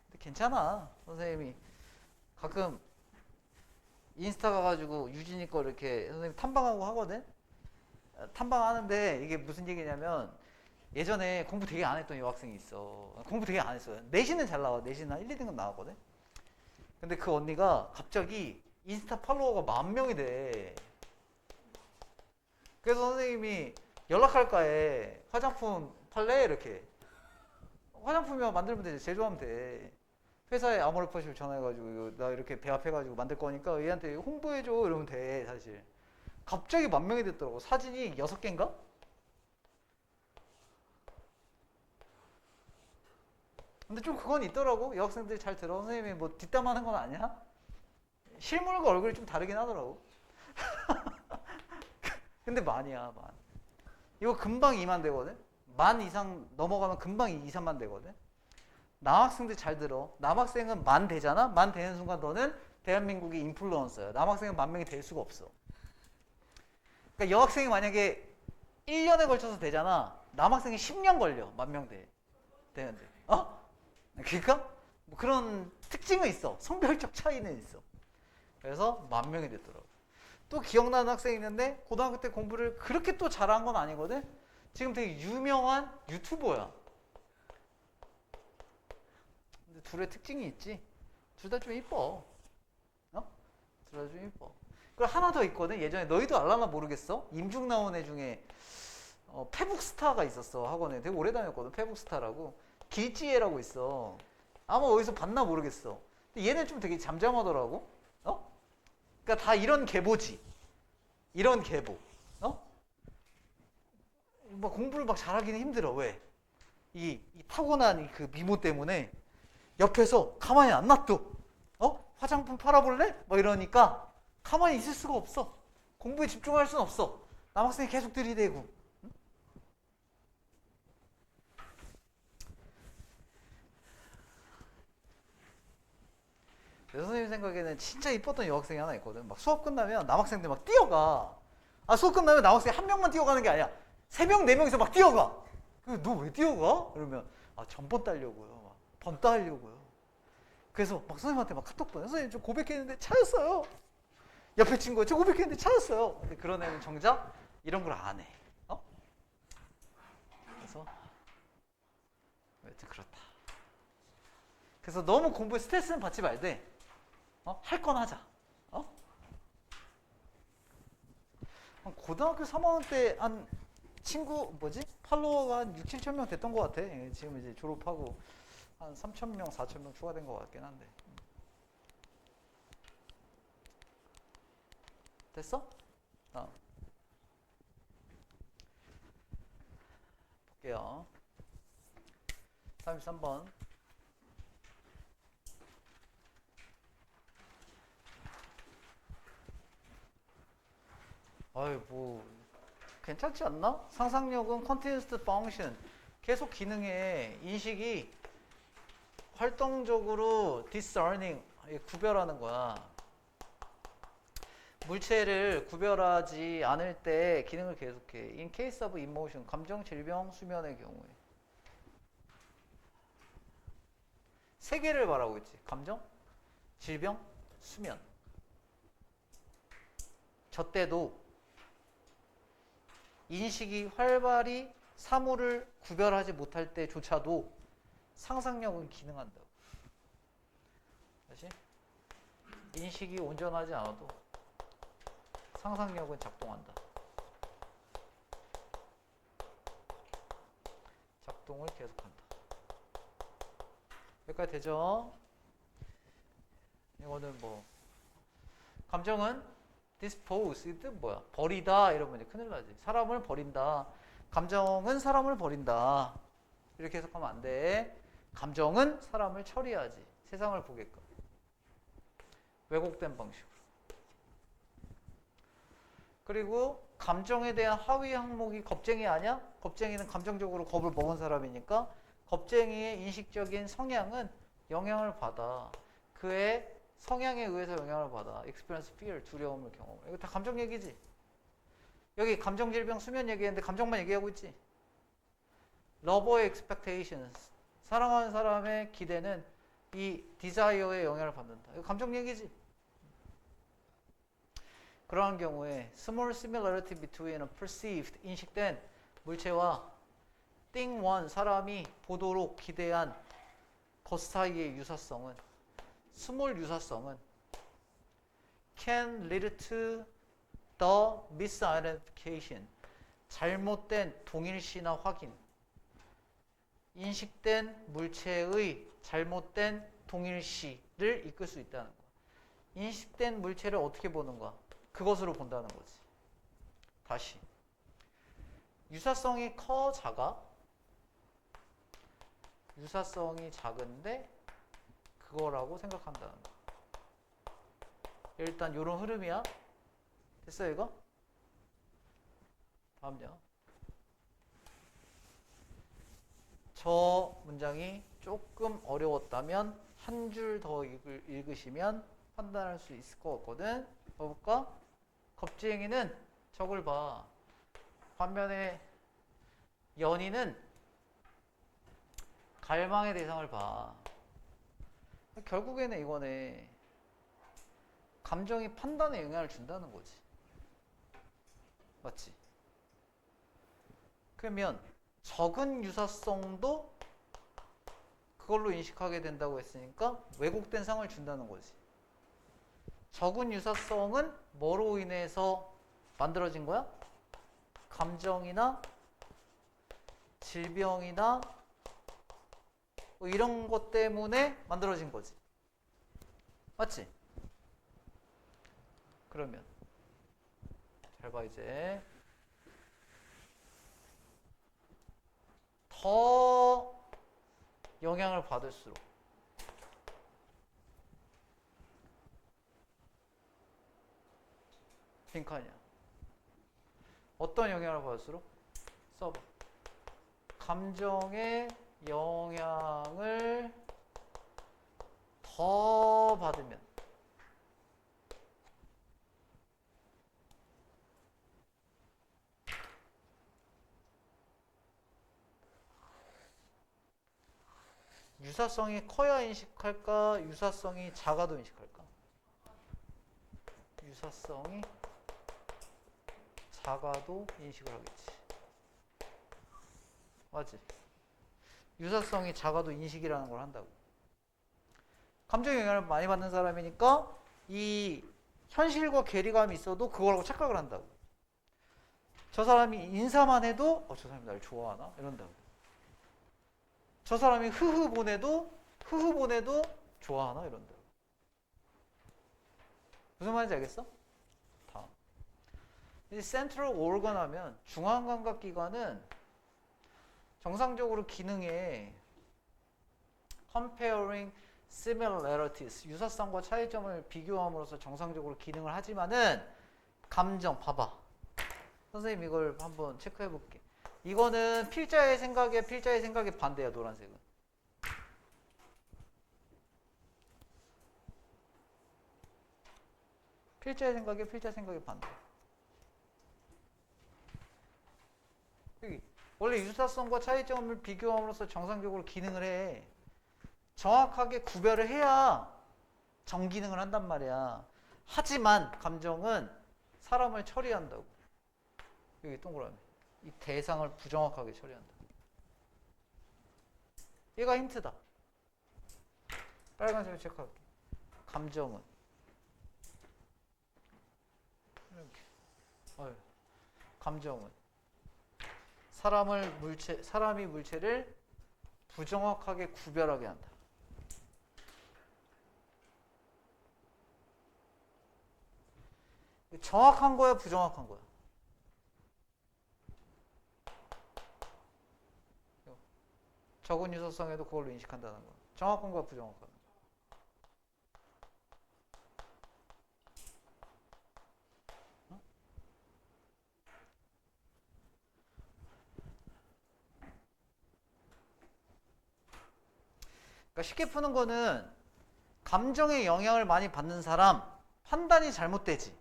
근데 괜찮아. 선생님이 가끔 인스타 가가지고 유진이 거 이렇게 선생님 탐방하고 하거든? 탐방하는데 이게 무슨 얘기냐면 예전에 공부 되게 안 했던 여학생이 있어. 공부 되게 안 했어요. 내신은 잘 나와. 내신은 한 1, 2등급 나왔거든? 근데 그 언니가 갑자기 인스타 팔로워가 10,000명이 돼. 그래서 선생님이 연락할까 해. 화장품 팔래? 이렇게. 화장품이면 만들면 되지. 제조하면 돼. 회사에 아모레퍼실 전화해가지고 나 이렇게 배합해가지고 만들 거니까 얘한테 홍보해줘 이러면 돼. 사실 갑자기 10,000명이 됐더라고. 사진이 6개인가? 근데 좀 그건 있더라고. 여학생들이 잘 들어. 선생님이 뭐 뒷담하는 건 아니야? 실물과 얼굴이 좀 다르긴 하더라고. 근데 만이야, 만. 이거 금방 2만 되거든? 만 이상 넘어가면 금방 2, 3만 되거든? 남학생들 잘 들어. 남학생은 만 되잖아? 만 되는 순간 너는 대한민국의 인플루언서야. 남학생은 10,000명이 될 수가 없어. 그러니까 여학생이 만약에 1년에 걸쳐서 되잖아. 남학생이 10년 걸려. 10,000명 되는데. 어? 그러니까 뭐 그런 특징은 있어. 성별적 차이는 있어. 그래서 10,000명이 됐더라고. 또 기억나는 학생이 있는데 고등학교 때 공부를 그렇게 또 잘한 건 아니거든. 지금 되게 유명한 유튜버야. 근데 둘의 특징이 있지. 둘 다 좀 이뻐. 어? 둘 다 좀 이뻐. 그리고 하나 더 있거든. 예전에 너희도 알라나 모르겠어. 임중 나온 애 중에 페북스타가 있었어. 학원에 되게 오래 다녔거든. 페북스타라고. 길지혜라고 있어. 아마 어디서 봤나 모르겠어. 근데 얘는 좀 되게 잠잠하더라고. 어? 그러니까 다 이런 계보지. 이런 계보. 어? 뭐 공부를 막 잘하기는 힘들어. 왜? 이 타고난 그 미모 때문에 옆에서 가만히 안 놔둬. 화장품 팔아볼래? 막 이러니까 가만히 있을 수가 없어. 공부에 집중할 수는 없어. 남학생이 계속 들이대고. 내 선생님 생각에는 진짜 이뻤던 여학생이 하나 있거든. 막 수업 끝나면 남학생들 막 뛰어가. 수업 끝나면 남학생 한 명만 뛰어가는 게 아니야. 3명, 4명이서 막 뛰어가. 너 왜 뛰어가? 그러면 전번 따려고요. 막 번따 하려고요. 그래서 막 선생님한테 막 카톡 보내. 선생님 저 고백했는데 차였어요. 옆에 친구가 저 고백했는데 차였어요. 근데 그런 애는 정작 이런 걸 안 해. 그래서 여튼 그렇다. 그래서 너무 공부에 스트레스는 받지 말되 할 건 하자. 한 고등학교 3학년 때 한 친구 팔로워가 한 6, 7천 명 됐던 것 같아. 지금 이제 졸업하고 한 3천 명, 4천 명 추가된 것 같긴 한데. 됐어? 볼게요. 33번. 뭐 괜찮지 않나? 상상력은 continuous function, 계속 기능에 인식이 활동적으로 discerning, 구별하는 거야. 물체를 구별하지 않을 때 기능을 계속해. In case of emotion, 감정, 질병, 수면의 경우에. 세 개를 말하고 있지. 감정, 질병, 수면. 저 때도 인식이 활발히 사물을 구별하지 못할 때조차도 상상력은 기능한다고. 다시. 인식이 온전하지 않아도 상상력은 작동한다. 작동을 계속한다. 여기까지 되죠? 이거는 감정은 dispose, 이 뜻 뭐야? 버리다 이러면 이제 큰일 나지. 사람을 버린다. 감정은 사람을 버린다. 이렇게 해석하면 안 돼. 감정은 사람을 처리하지. 세상을 보게끔. 왜곡된 방식으로. 그리고 감정에 대한 하위 항목이 겁쟁이 아니야? 겁쟁이는 감정적으로 겁을 먹은 사람이니까 겁쟁이의 인식적인 성향은 영향을 받아. 그의 성향에 의해서 영향을 받아. experience fear, 두려움을 경험해. 이거 다 감정 얘기지. 여기 감정, 질병, 수면 얘기했는데 감정만 얘기하고 있지. lover의 expectations, 사랑하는 사람의 기대는 이 desire에 영향을 받는다. 이거 감정 얘기지. 그러한 경우에 small similarity between a perceived, 인식된 물체와 thing one, 사람이 보도록 기대한 것 사이의 유사성은, 스몰 유사성은 can lead to the misidentification, 잘못된 동일시나 확인, 인식된 물체의 잘못된 동일시를 이끌 수 있다는 거야. 인식된 물체를 어떻게 보는 거야? 그것으로 본다는 거지. 다시. 유사성이 커, 작아? 유사성이 작은데 그거라고 생각한다는 거. 일단 이런 흐름이야. 됐어요, 이거? 다음요. 저 문장이 조금 어려웠다면 한 줄 더 읽으시면 판단할 수 있을 것 같거든. 봐볼까? 겁쟁이는 저걸 봐. 반면에 연인은 갈망의 대상을 봐. 결국에는 이거네. 감정이 판단에 영향을 준다는 거지. 맞지? 그러면 적은 유사성도 그걸로 인식하게 된다고 했으니까 왜곡된 상을 준다는 거지. 적은 유사성은 뭐로 인해서 만들어진 거야? 감정이나 질병이나 뭐 이런 것 때문에 만들어진 거지. 맞지? 그러면 잘 봐. 이제 더 영향을 받을수록 빈칸이야. 어떤 영향을 받을수록? 써봐. 감정의 영향을 더 받으면 유사성이 커야 인식할까? 유사성이 작아도 인식할까? 유사성이 작아도 인식을 하겠지. 맞지? 유사성이 작아도 인식이라는 걸 한다고. 감정 영향을 많이 받는 사람이니까 이 현실과 괴리감이 있어도 그거라고 착각을 한다고. 저 사람이 인사만 해도 저 사람이 날 좋아하나? 이런다고. 저 사람이 흐흐 보내도 좋아하나? 이런다고. 무슨 말인지 알겠어? 다음. 이 센트럴 오건 하면 중앙감각기관은 정상적으로 기능에 comparing similarities, 유사성과 차이점을 비교함으로써 정상적으로 기능을 하지만은 감정, 봐봐. 선생님 이걸 한번 체크해 볼게. 이거는 필자의 생각에 반대야, 노란색은. 필자 생각에 반대. 여기. 원래 유사성과 차이점을 비교함으로써 정상적으로 기능을 해. 정확하게 구별을 해야 정기능을 한단 말이야. 하지만 감정은 사람을 처리한다고. 여기 동그라미. 이 대상을 부정확하게 처리한다. 얘가 힌트다. 빨간색으로 체크할게. 감정은 이렇게. 감정은 사람이 물체를 부정확하게 구별하게 한다. 정확한 거야, 부정확한 거야? 적은 유사성에도 그걸로 인식한다는 거야. 정확한 거야, 부정확한 거야? 그러니까 쉽게 푸는 거는 감정의 영향을 많이 받는 사람 판단이 잘못되지.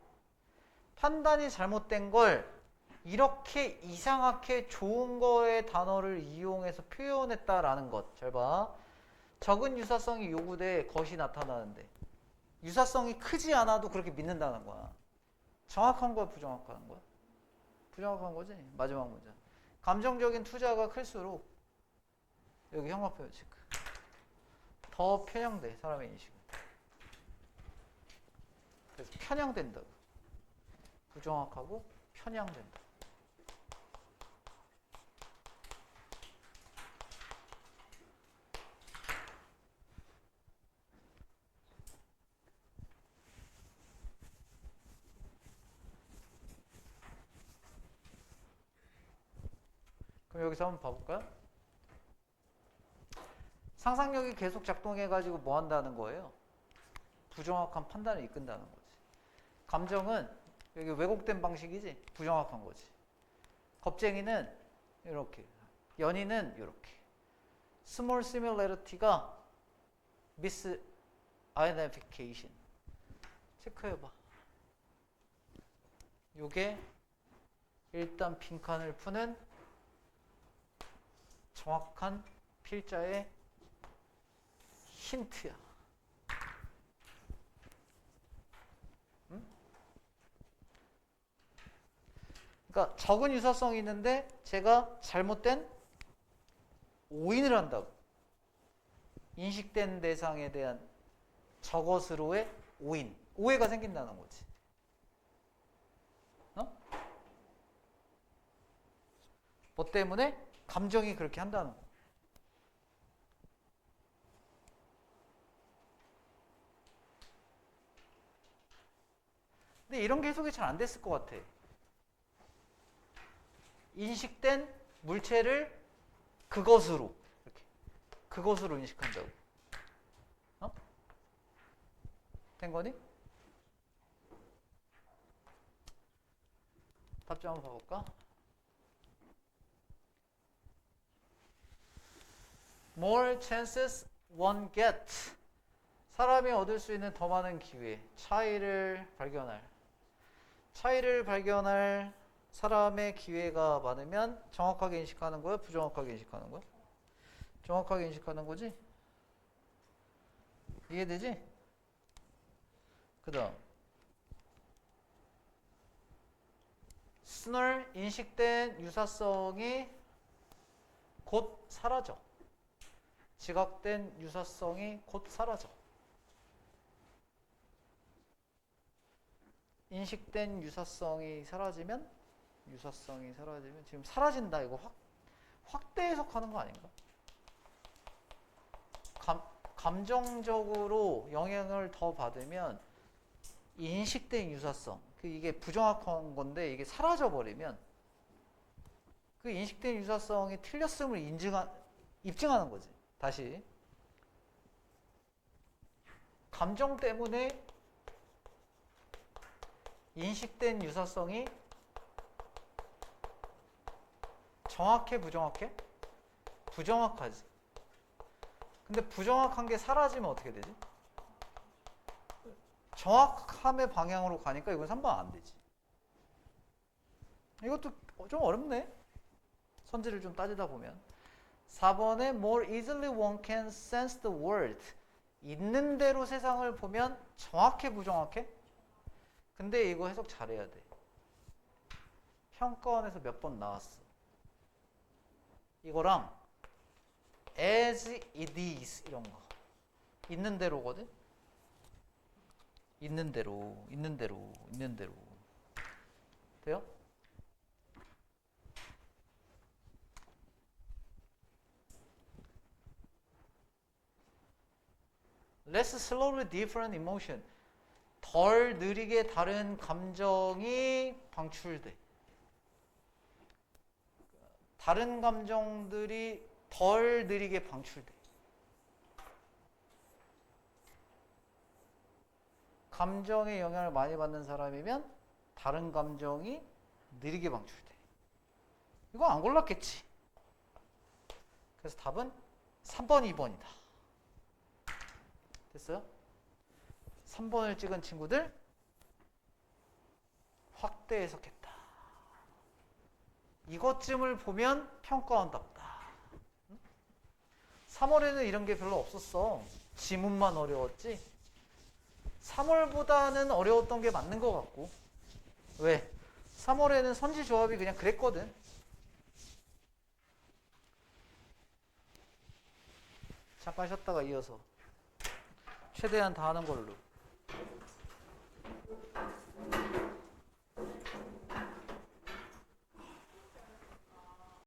판단이 잘못된 걸 이렇게 이상하게 좋은 거의 단어를 이용해서 표현했다라는 것. 잘 봐. 적은 유사성이 요구돼 것이 나타나는데 유사성이 크지 않아도 그렇게 믿는다는 거야. 정확한 거야, 부정확한 거야? 부정확한 거지. 마지막 문제. 감정적인 투자가 클수록 여기 형광표 체크. 더 편향돼, 사람의 인식은. 그래서 편향된다고. 부정확하고 편향된다. 그럼 여기서 한번 봐볼까요? 상상력이 계속 작동해가지고 뭐 한다는 거예요? 부정확한 판단을 이끈다는 거지. 감정은 여기 왜곡된 방식이지? 부정확한 거지. 겁쟁이는 이렇게, 연인은 이렇게. Small similarity가 misidentification. 체크해봐. 요게 일단 빈칸을 푸는 정확한 필자의 힌트야. 응? 그러니까 적은 유사성이 있는데 제가 잘못된 오인을 한다고. 인식된 대상에 대한 저것으로의 오인, 오해가 생긴다는 거지. 뭐 때문에? 감정이 그렇게 한다는 거. 근데 이런 게 해석이 잘 안 됐을 것 같아. 인식된 물체를 그것으로, 이렇게 그것으로 인식한다고. 된 거니? 답장 한번 봐볼까? More chances one get. 사람이 얻을 수 있는 더 많은 기회. 차이를 발견할 사람의 기회가 많으면 정확하게 인식하는 거야? 부정확하게 인식하는 거야? 정확하게 인식하는 거지? 이해되지? 그 다음 스널 인식된 유사성이 곧 사라져. 지각된 유사성이 곧 사라져. 인식된 유사성이 사라지면 지금 사라진다 이거 확대 해석하는 거 아닌가? 감정적으로 영향을 더 받으면 인식된 유사성 이게 부정확한 건데 이게 사라져 버리면 그 인식된 유사성이 틀렸음을 입증하는 거지. 다시 감정 때문에 인식된 유사성이 정확해 부정확해? 부정확하지. 근데 부정확한 게 사라지면 어떻게 되지? 정확함의 방향으로 가니까 이건 3번 안 되지. 이것도 좀 어렵네. 선지를 좀 따지다 보면. 4번에 more easily one can sense the world. 있는 대로 세상을 보면 정확해 부정확해? 근데 이거 해석 잘해야 돼. 평가원에서 몇 번 나왔어. 이거랑 as it is 이런 거. 있는 대로거든? 있는 대로. 돼요? less slowly different emotion. 덜 느리게 다른 감정이 방출돼. 다른 감정들이 덜 느리게 방출돼. 감정에 영향을 많이 받는 사람이면 다른 감정이 느리게 방출돼. 이거 안 골랐겠지. 그래서 답은 3번, 2번이다. 됐어요? 3번을 찍은 친구들 확대 해석했다. 이것쯤을 보면 평가원답다. 3월에는 이런 게 별로 없었어. 지문만 어려웠지. 3월보다는 어려웠던 게 맞는 것 같고. 왜? 3월에는 선지 조합이 그냥 그랬거든. 잠깐 쉬었다가 이어서 최대한 다 하는 걸로.